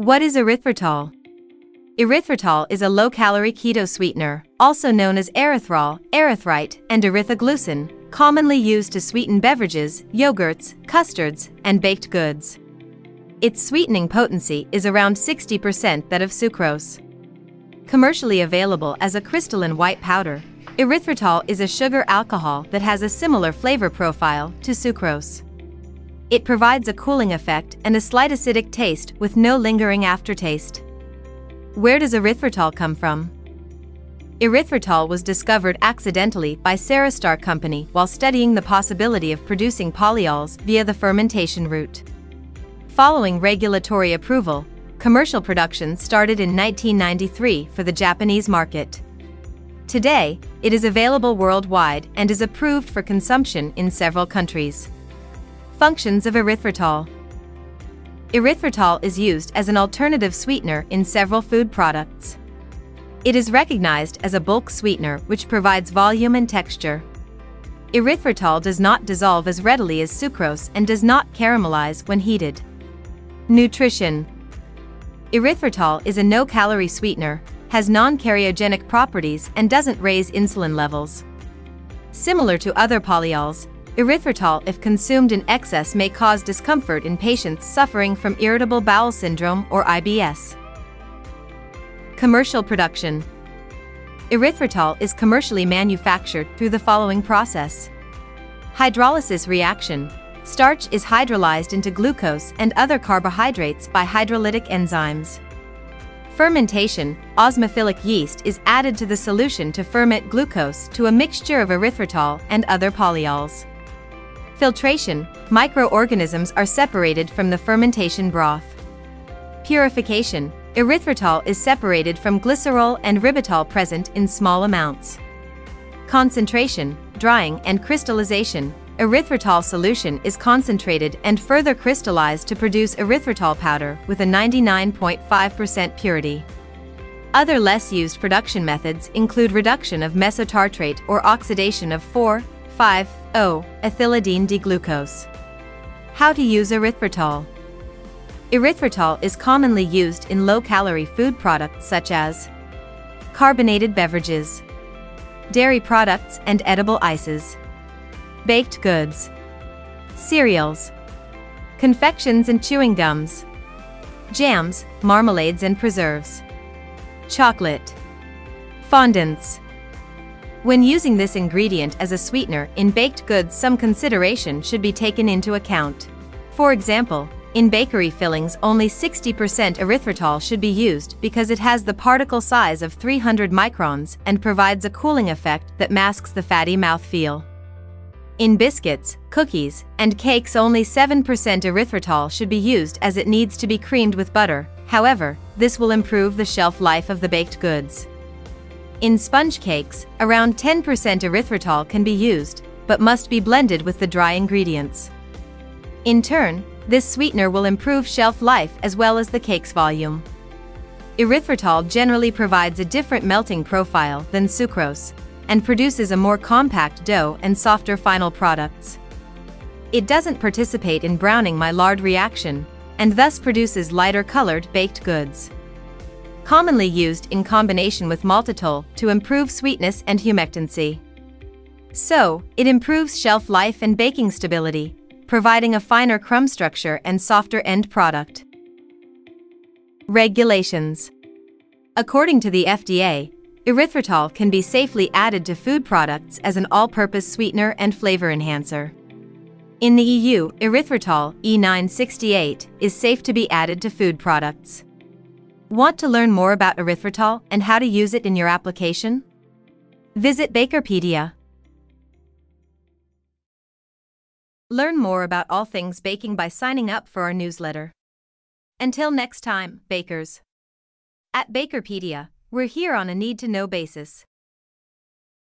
What is erythritol? Erythritol is a low-calorie keto sweetener, also known as erythrol, erythrite, and erythoglucin, commonly used to sweeten beverages, yogurts, custards, and baked goods. Its sweetening potency is around 60% that of sucrose. Commercially available as a crystalline white powder, erythritol is a sugar alcohol that has a similar flavor profile to sucrose. It provides a cooling effect and a slight acidic taste with no lingering aftertaste. Where does erythritol come from? Erythritol was discovered accidentally by Serestar Company while studying the possibility of producing polyols via the fermentation route. Following regulatory approval, commercial production started in 1993 for the Japanese market. Today, it is available worldwide and is approved for consumption in several countries. Functions of erythritol. Erythritol is used as an alternative sweetener in several food products. It is recognized as a bulk sweetener which provides volume and texture. Erythritol does not dissolve as readily as sucrose and does not caramelize when heated. Nutrition. Erythritol is a no-calorie sweetener, has non-carcinogenic properties and doesn't raise insulin levels. Similar to other polyols, erythritol, if consumed in excess, may cause discomfort in patients suffering from irritable bowel syndrome or IBS. Commercial production. Erythritol is commercially manufactured through the following process. Hydrolysis reaction. Starch is hydrolyzed into glucose and other carbohydrates by hydrolytic enzymes. Fermentation. Osmophilic yeast is added to the solution to ferment glucose to a mixture of erythritol and other polyols. Filtration. Microorganisms are separated from the fermentation broth. Purification. Erythritol is separated from glycerol and ribitol present in small amounts. Concentration. Drying and crystallization. Erythritol solution is concentrated and further crystallized to produce erythritol powder with a 99.5% purity. Other less used production methods include reduction of mesotartrate or oxidation of 4,5,0-ethylidene D-glucose. How to use erythritol. Erythritol is commonly used in low-calorie food products such as carbonated beverages, dairy products and edible ices, baked goods, cereals, confections and chewing gums, jams, marmalades and preserves, chocolate, fondants. When using this ingredient as a sweetener in baked goods, some consideration should be taken into account. For example, in bakery fillings, only 60% erythritol should be used because it has the particle size of 300 microns and provides a cooling effect that masks the fatty mouthfeel. In biscuits, cookies, and cakes, only 7% erythritol should be used as it needs to be creamed with butter. However, this will improve the shelf life of the baked goods. In sponge cakes, around 10% erythritol can be used, but must be blended with the dry ingredients. In turn, this sweetener will improve shelf life as well as the cake's volume. Erythritol generally provides a different melting profile than sucrose, and produces a more compact dough and softer final products. It doesn't participate in browning Maillard reaction, and thus produces lighter colored baked goods. Commonly used in combination with maltitol to improve sweetness and humectancy. So, it improves shelf life and baking stability, providing a finer crumb structure and softer end product. Regulations. According to the FDA, erythritol can be safely added to food products as an all-purpose sweetener and flavor enhancer. In the EU, erythritol E968 is safe to be added to food products. Want to learn more about erythritol and how to use it in your application? Visit BAKERpedia. Learn more about all things baking by signing up for our newsletter. Until next time, bakers. At BAKERpedia, we're here on a need-to-know basis.